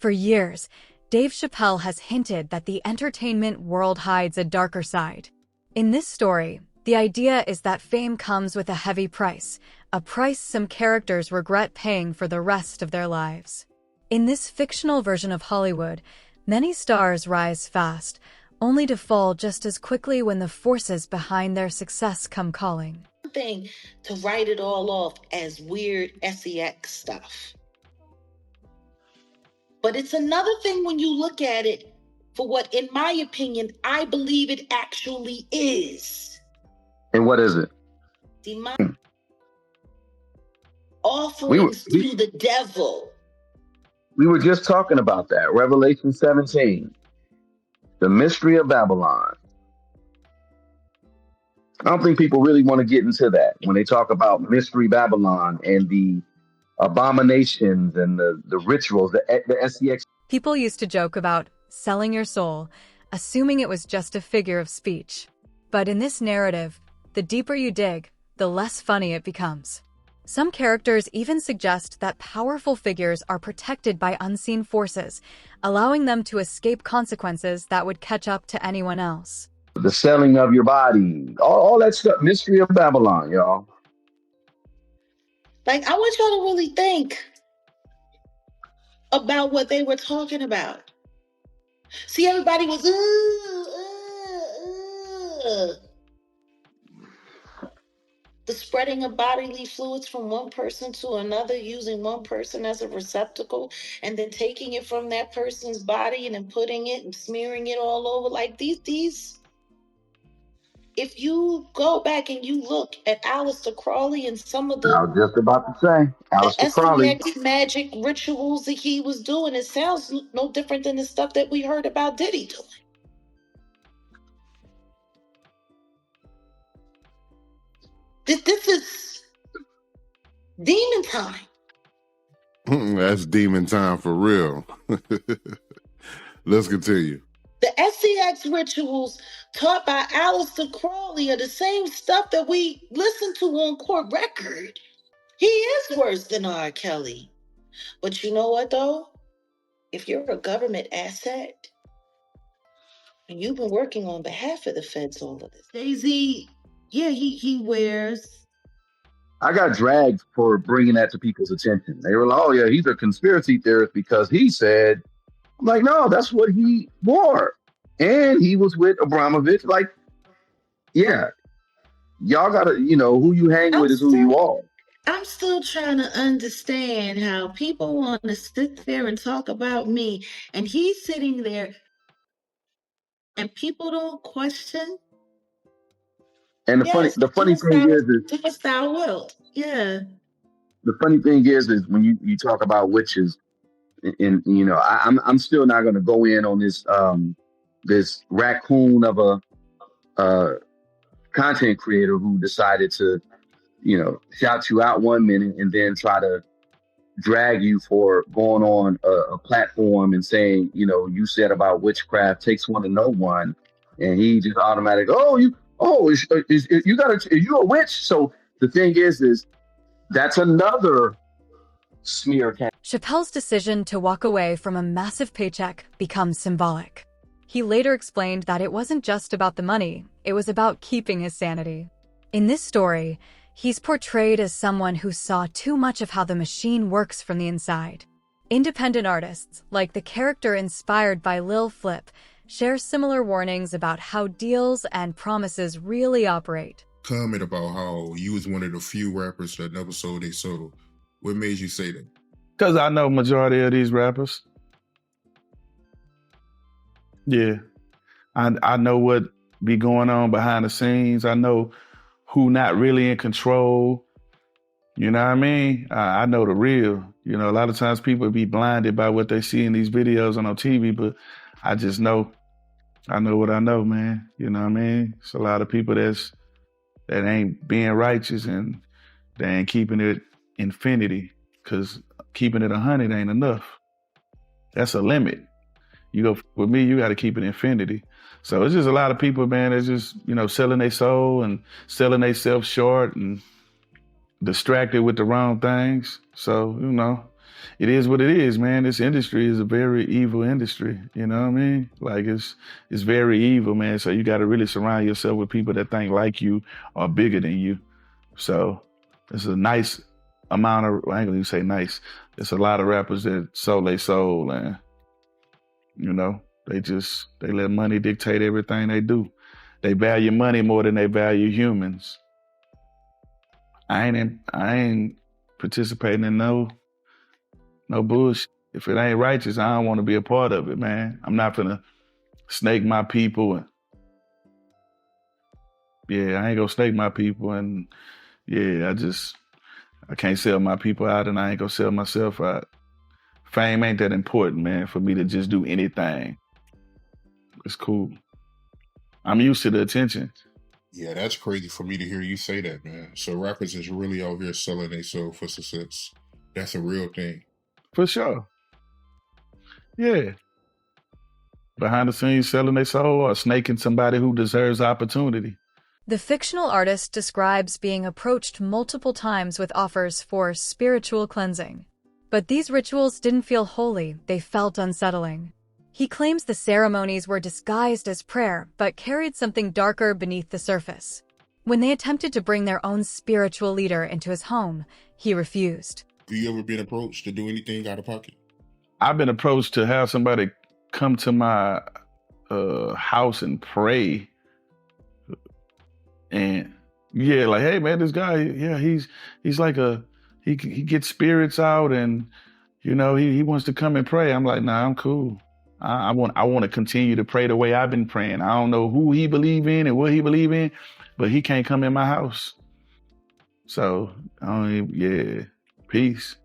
For years, Dave Chappelle has hinted that the entertainment world hides a darker side. In this story, the idea is that fame comes with a heavy price, a price some characters regret paying for the rest of their lives. In this fictional version of Hollywood, many stars rise fast, only to fall just as quickly when the forces behind their success come calling. Thing to write it all off as weird sex stuff. But it's another thing when you look at it for what, in my opinion, I believe it actually is. And what is it? Demonic offerings to the devil. We were just talking about that. Revelation 17. The mystery of Babylon. I don't think people really want to get into that when they talk about mystery Babylon and the abominations and the rituals, the SEX. People used to joke about selling your soul, assuming it was just a figure of speech. But in this narrative, the deeper you dig, the less funny it becomes. Some characters even suggest that powerful figures are protected by unseen forces, allowing them to escape consequences that would catch up to anyone else. The selling of your body, all that stuff, mystery of Babylon, y'all. Like, I want y'all to really think about what they were talking about. See, everybody was, the spreading of bodily fluids from one person to another, using one person as a receptacle, and then taking it from that person's body and then putting it and smearing it all over. Like these. If you go back and you look at Aleister Crowley and some of the, I was just about to say, Aleister Crowley, magic rituals that he was doing, it sounds no different than the stuff that we heard about Diddy doing. This is demon time. That's demon time for real. Let's continue. The SEX rituals taught by Aleister Crowley are the same stuff that we listen to on court record. He is worse than R. Kelly. But you know what, though? If you're a government asset and you've been working on behalf of the feds all of this, Daisy, yeah, he wears. I got dragged for bringing that to people's attention. They were like, oh, yeah, he's a conspiracy theorist because he said, I'm like, no, that's what he wore. And he was with Abramovich. Like, yeah, y'all got to, who you hang with is who you are. I'm still trying to understand how people want to sit there and talk about me. And he's sitting there and people don't question. And the funny thing is thou wilt. Yeah. The funny thing is when you talk about witches, and I'm still not going to go in on this this raccoon of a content creator who decided to shout you out one minute and then try to drag you for going on a platform and saying you said about witchcraft takes one to know one, and he just automatically are you a witch? So the thing is that's another smear campaign. Chappelle's decision to walk away from a massive paycheck becomes symbolic. He later explained that it wasn't just about the money, it was about keeping his sanity. In this story, he's portrayed as someone who saw too much of how the machine works from the inside. Independent artists, like the character inspired by Lil Flip, share similar warnings about how deals and promises really operate. Comment about how you was one of the few rappers that never sold their soul. What made you say that? Because I know majority of these rappers. Yeah. I know what be going on behind the scenes. I know who not really in control. You know what I mean? I know the real. A lot of times people be blinded by what they see in these videos and on TV, but I just know. I know what I know, man. You know what I mean? It's a lot of people that ain't being righteous and they ain't keeping it infinity, because keeping it 100 ain't enough. That's a limit. You go with me, you got to keep it infinity. So it's just a lot of people, man, that's just, selling their soul and selling themselves short and distracted with the wrong things. So, it is what it is, man. This industry is a very evil industry. You know what I mean? Like it's very evil, man. So you got to really surround yourself with people that think like you or bigger than you. So it's a nice amount of, I ain't gonna even say nice. It's a lot of rappers that sold their soul, and you know, they let money dictate everything they do. They value money more than they value humans. I ain't participating in no bullshit. If it ain't righteous, I don't want to be a part of it, man. I'm not gonna snake my people. And yeah, I ain't gonna snake my people. And yeah, I can't sell my people out, and I ain't gonna sell myself out. Fame ain't that important, man, for me to just do anything. It's cool. I'm used to the attention. Yeah, that's crazy for me to hear you say that, man. So rappers is really out here selling their soul for success. That's a real thing. For sure. Yeah. Behind the scenes selling their soul or snaking somebody who deserves opportunity. The fictional artist describes being approached multiple times with offers for spiritual cleansing. But these rituals didn't feel holy, they felt unsettling. He claims the ceremonies were disguised as prayer, but carried something darker beneath the surface. When they attempted to bring their own spiritual leader into his home, he refused. Have you ever been approached to do anything out of pocket? I've been approached to have somebody come to my house and pray. And yeah, like, hey man, this guy, yeah, he's like he gets spirits out, and you know, he wants to come and pray. I'm like, nah, I'm cool. I want to continue to pray the way I've been praying. I don't know who he believe in and what he believe in, but he can't come in my house. So, yeah, peace.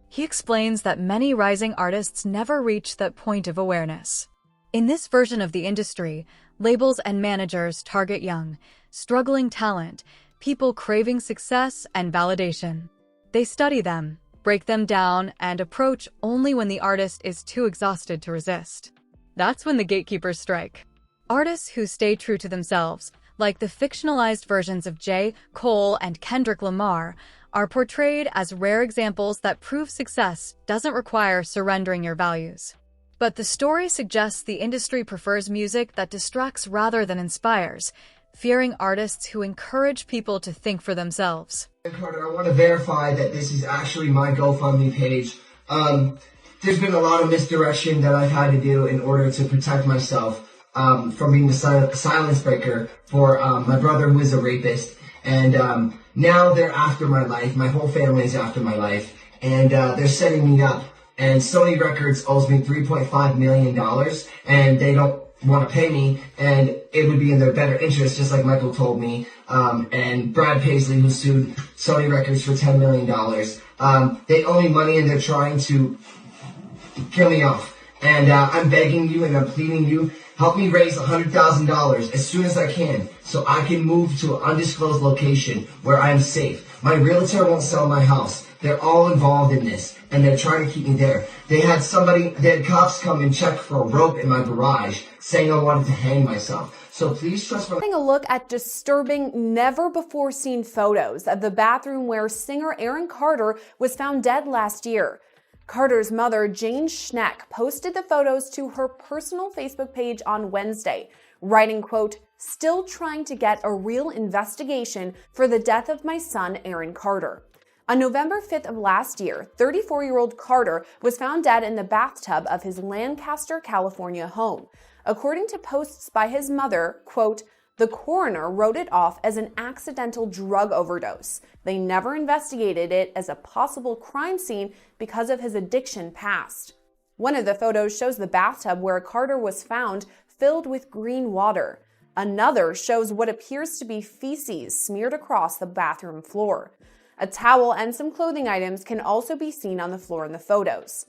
He explains that many rising artists never reach that point of awareness. In this version of the industry, labels and managers target young, struggling talent, people craving success and validation. They study them, break them down, and approach only when the artist is too exhausted to resist. That's when the gatekeepers strike. Artists who stay true to themselves, like the fictionalized versions of J. Cole and Kendrick Lamar, are portrayed as rare examples that prove success doesn't require surrendering your values. But the story suggests the industry prefers music that distracts rather than inspires, fearing artists who encourage people to think for themselves. Carter, I want to verify that this is actually my GoFundMe page. There's been a lot of misdirection that I've had to do in order to protect myself from being the silence breaker for my brother, who is a rapist. And now they're after my life. My whole family is after my life. And they're setting me up. And Sony Records owes me $3.5 million, and they don't want to pay me, and it would be in their better interest, just like Michael told me. And Brad Paisley, who sued Sony Records for $10 million. They owe me money, and they're trying to kill me off. And I'm begging you and I'm pleading you, help me raise $100,000 as soon as I can, so I can move to an undisclosed location where I am safe. My realtor won't sell my house. They're all involved in this, and they're trying to keep me there. They had cops come and check for a rope in my garage, saying I wanted to hang myself. So please trust me. Taking a look at disturbing, never-before-seen photos of the bathroom where singer Aaron Carter was found dead last year. Carter's mother, Jane Schneck, posted the photos to her personal Facebook page on Wednesday, writing, quote, "Still trying to get a real investigation for the death of my son, Aaron Carter." On November 5th of last year, 34-year-old Carter was found dead in the bathtub of his Lancaster, California home. According to posts by his mother, quote, "The coroner wrote it off as an accidental drug overdose. They never investigated it as a possible crime scene because of his addiction past." One of the photos shows the bathtub where Carter was found filled with green water. Another shows what appears to be feces smeared across the bathroom floor. A towel and some clothing items can also be seen on the floor in the photos.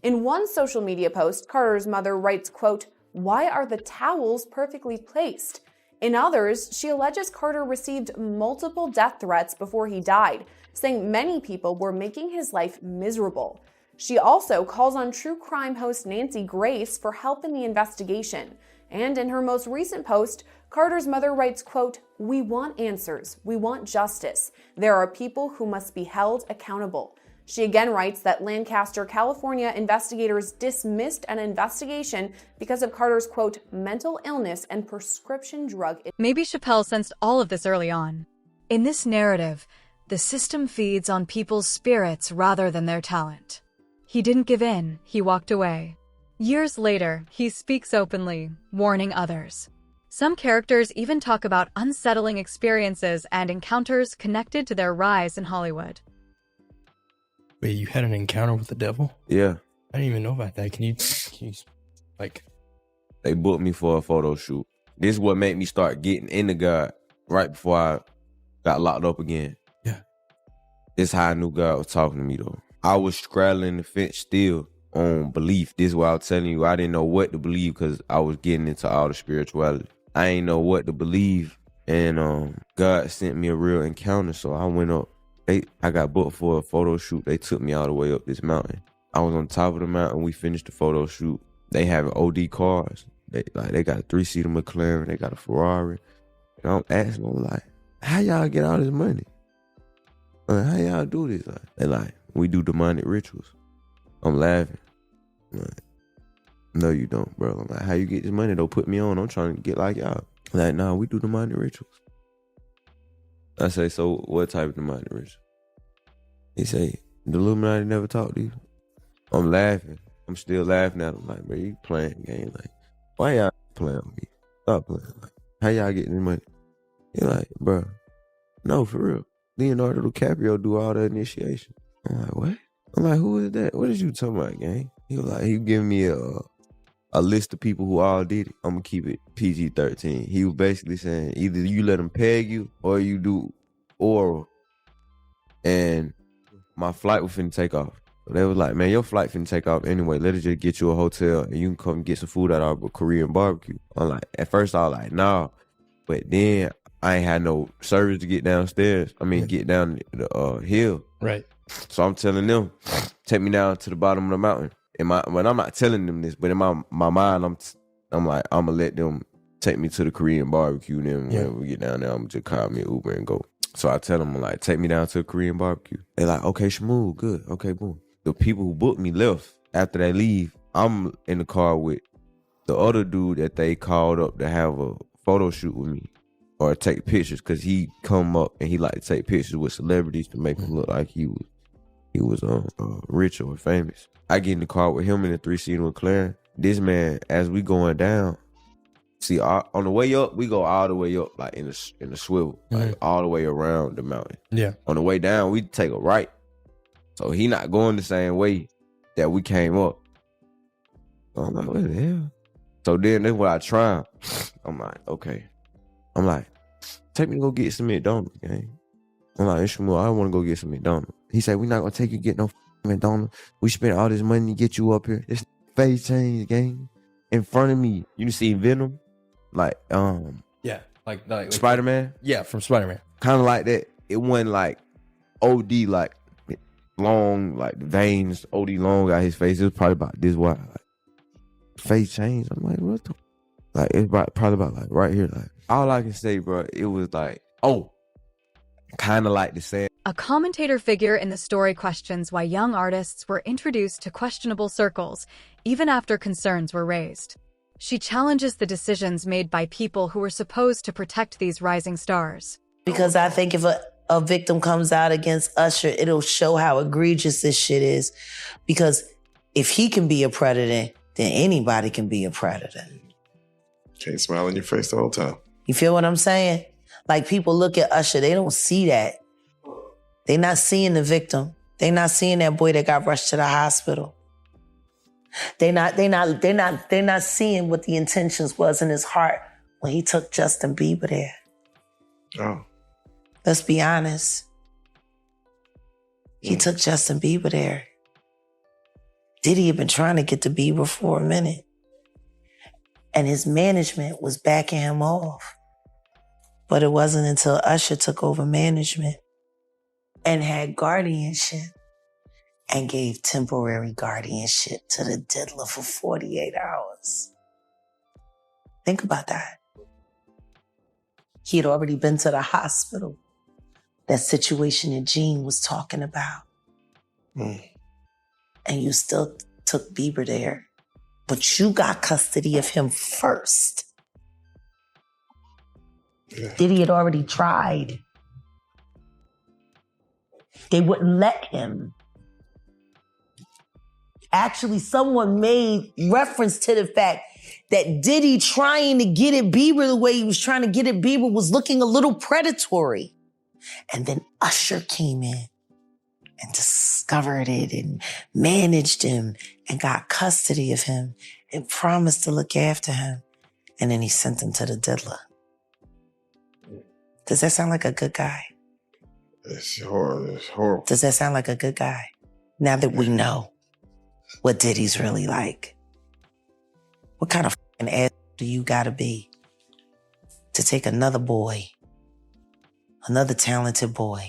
In one social media post, Carter's mother writes, quote, "Why are the towels perfectly placed?" In others, she alleges Carter received multiple death threats before he died, saying many people were making his life miserable. She also calls on true crime host Nancy Grace for help in the investigation. And in her most recent post, Carter's mother writes, quote, "We want answers. We want justice. There are people who must be held accountable. She again writes that Lancaster, California investigators dismissed an investigation because of Carter's, quote, mental illness and prescription drug. Maybe Chappelle sensed all of this early on. In this narrative, the system feeds on people's spirits rather than their talent. He didn't give in, he walked away. Years later, he speaks openly, warning others. Some characters even talk about unsettling experiences and encounters connected to their rise in Hollywood. Wait, you had an encounter with the devil? Yeah. I didn't even know about that. Can you like... They booked me for a photo shoot. This is what made me start getting into God right before I got locked up again. Yeah. This is how I knew God was talking to me, though. I was straddling the fence still on belief. This is why I was telling you I didn't know what to believe because I was getting into all the spirituality. I ain't know what to believe. And God sent me a real encounter, so I went up. I got booked for a photo shoot. They took me all the way up this mountain. I was on top of the mountain. We finished the photo shoot. They have OD cars. They got a 3-seater McLaren. They got a Ferrari. And I'm asking them, like, how y'all get all this money? How y'all do this? They like, we do demonic rituals. I'm laughing. I'm like, no, you don't, bro. I'm like, how you get this money? Don't put me on. I'm trying to get like y'all. Like, nah, we do demonic rituals. I say, so what type of demonic ritual? He say, the Illuminati never talked to you. I'm laughing. I'm still laughing at him. Like, bro, you playing game. Like, why y'all playing with me? Stop playing. Like, how y'all getting this money? He like, bro, no, for real. Leonardo DiCaprio do all the initiation. I'm like, what? I'm like, who is that? What is you talking about, gang? He was like, he giving me a list of people who all did it. I'm gonna keep it PG-13. He was basically saying either you let them peg you or you do oral. And my flight was finna take off. So they was like, man, your flight finna take off anyway. Let us just get you a hotel and you can come get some food at our Korean barbecue. I'm like, at first I was like, nah. But then I ain't had no service to get downstairs. I mean, get down the hill. Right. So I'm telling them, take me down to the bottom of the mountain. When I'm not telling them this, but in my mind, I'm like, I'm gonna let them take me to the Korean barbecue. Then when we get down there, I'm gonna just call me an Uber and go. So I tell them, like, take me down to a Korean barbecue. They're like, okay, Shamu, good, okay, boom. The people who booked me left. After they leave, I'm in the car with the other dude that they called up to have a photo shoot with me or take pictures, because he come up and he like to take pictures with celebrities to make him look like he was rich or famous. I get in the car with him in a 3-seater McLaren. This man, as we going down, see, on the way up, we go all the way up, like in the swivel, like all the way around the mountain. Yeah. On the way down, we take a right. So he not going the same way that we came up. So I'm like, what the hell? So then that's what I try. I'm like, okay. I'm like, take me to go get some McDonald's, gang. I'm like, Ishmael, I want to go get some McDonald's. He said, we're not going to take you to get no McDonald's. We spent all this money to get you up here. This face change, gang. In front of me, you see Venom? Like, yeah, like Spider-Man? Yeah, from Spider-Man. Kind of like that. It wasn't like OD, like long, like the veins, OD long got his face. It was probably about this wide. Like, face change. I'm like, what the? Like, it's probably about like right here. Like, all I can say, bro, it was like, oh, kind of like the same. A commentator figure in the story questions why young artists were introduced to questionable circles, even after concerns were raised. She challenges the decisions made by people who were supposed to protect these rising stars. Because I think if a victim comes out against Usher, it'll show how egregious this shit is. Because if he can be a predator, then anybody can be a predator. Can't smile in your face the whole time. You feel what I'm saying? Like, people look at Usher, they don't see that. They're not seeing the victim. They're not seeing that boy that got rushed to the hospital. They're not seeing what the intentions was in his heart when he took Justin Bieber there. Oh. Let's be honest. He took Justin Bieber there. Diddy had been trying to get to Bieber for a minute. And his management was backing him off. But it wasn't until Usher took over management and had guardianship and gave temporary guardianship to the diddler for 48 hours. Think about that. He had already been to the hospital. That situation that Gene was talking about. And you still took Bieber there. But you got custody of him first. Yeah. Diddy had already tried. They wouldn't let him. Actually, someone made reference to the fact that Diddy trying to get at Bieber the way he was trying to get at Bieber was looking a little predatory. And then Usher came in and discovered it and managed him and got custody of him and promised to look after him. And then he sent him to the diddler. Does that sound like a good guy? It's horrible. It's horrible. Does that sound like a good guy? Now that we know what Diddy's really like. What kind of fucking ass do you gotta be to take another boy, another talented boy,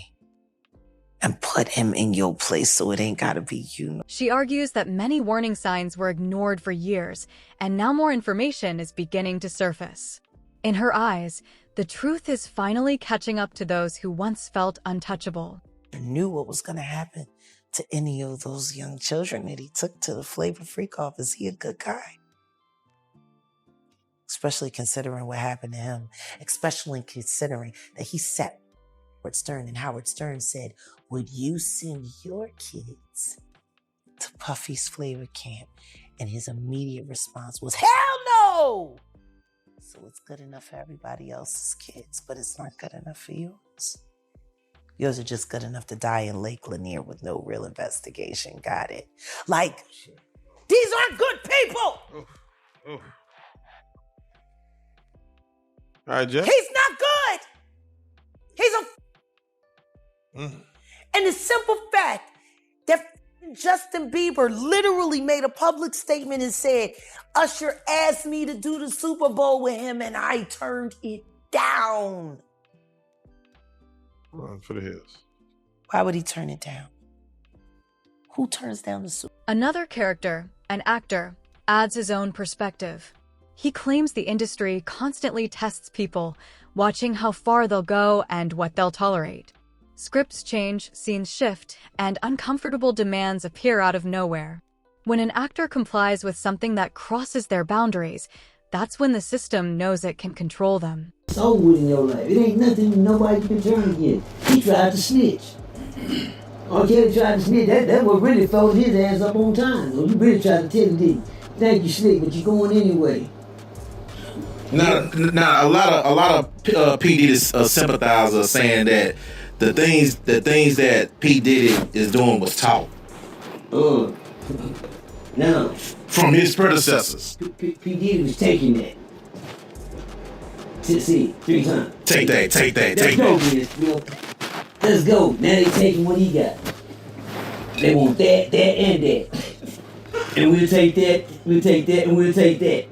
and put him in your place so it ain't gotta be you? She argues that many warning signs were ignored for years, and now more information is beginning to surface. In her eyes, the truth is finally catching up to those who once felt untouchable. I knew what was gonna happen to any of those young children that he took to the Flavor Freak off. Is he a good guy? Especially considering what happened to him. Especially considering that he sat Howard Stern, and Howard Stern said, would you send your kids to Puffy's Flavor Camp? And his immediate response was, hell no! So it's good enough for everybody else's kids, but it's not good enough for yours. Yours are just good enough to die in Lake Lanier with no real investigation. Got it? Like, these aren't good people! Oof. Oof. All right, Jeff. He's not good! He's a... And the simple fact that Justin Bieber literally made a public statement and said, Usher asked me to do the Super Bowl with him and I turned it down. Run for the hills. Why would he turn it down? Who turns down the Super Bowl? Another character, an actor, adds his own perspective. He claims the industry constantly tests people, watching how far they'll go and what they'll tolerate. Scripts change, scenes shift, and uncomfortable demands appear out of nowhere. When an actor complies with something that crosses their boundaries, that's when the system knows it can control them. So good in your life. It ain't nothing nobody can turn against. He tried to snitch. R. Kelly tried to snitch. That's what really folded his ass up on time. So you really tried to tell him, did you? Thank you, Slick, but you're going anyway. Now, a lot of P. Diddy sympathizers saying that the things that P. Diddy is doing was taught. No. From his predecessors. P. Diddy was taking that. See, 3 times. Take that. Let's go, man. Let's go. Now they taking what he got. They want that, and that. And we'll take that, and we'll take that.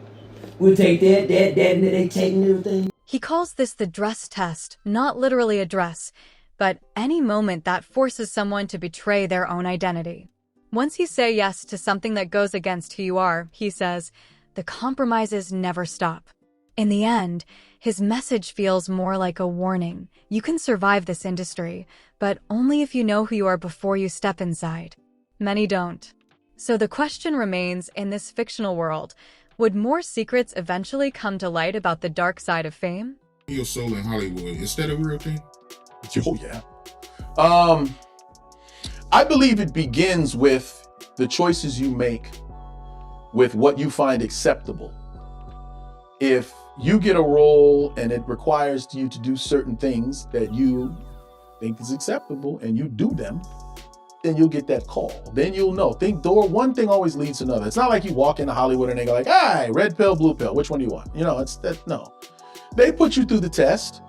We'll take that, and they taking everything. He calls this the dress test, not literally a dress, but any moment that forces someone to betray their own identity. Once you say yes to something that goes against who you are, he says, the compromises never stop. In the end, his message feels more like a warning. You can survive this industry, but only if you know who you are before you step inside. Many don't. So the question remains, in this fictional world, would more secrets eventually come to light about the dark side of fame? Your soul in Hollywood, is that a real thing? Oh, yeah. I believe it begins with the choices you make with what you find acceptable. If you get a role and it requires you to do certain things that you think is acceptable and you do them, then you'll get that call. Then you'll know. One thing always leads to another. It's not like you walk into Hollywood and they go like, "Hey, red pill, blue pill, which one do you want?" You know, it's that. No, they put you through the test.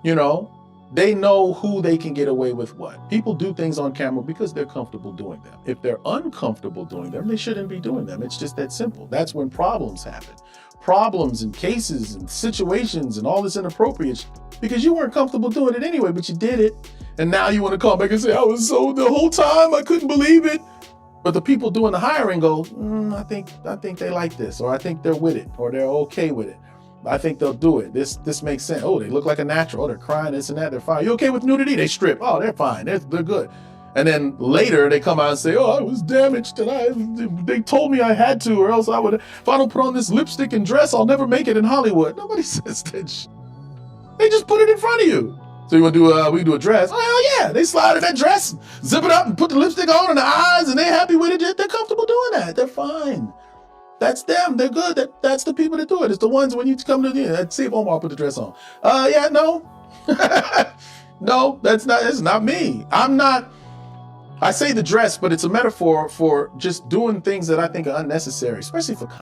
You know, they know who they can get away with what. People do things on camera because they're comfortable doing them. If they're uncomfortable doing them, they shouldn't be doing them. It's just that simple. That's when problems happen. Problems and cases and situations and all this inappropriate because you weren't comfortable doing it anyway, but you did it. And now you want to call back and say, the whole time I couldn't believe it. But the people doing the hiring go, I think they like this, or I think they're with it, or they're okay with it. I think they'll do it. This makes sense. Oh, they look like a natural. Oh, they're crying, this and that. They're fine. You okay with nudity? They strip. Oh, they're fine. They're good. And then later they come out and say, oh, I was damaged and they told me I had to, or else if I don't put on this lipstick and dress, I'll never make it in Hollywood. Nobody says that shit. They just put it in front of you. So you want to do, we can do a dress? Oh, hell yeah. They slide in that dress, zip it up and put the lipstick on and the eyes, and they're happy with it. They're comfortable doing that. They're fine. That's them. They're good. That's the people that do it. It's the ones when you come to the, see if Omar put the dress on. Yeah, no. No, it's not me. I say the dress, but it's a metaphor for just doing things that I think are unnecessary, especially for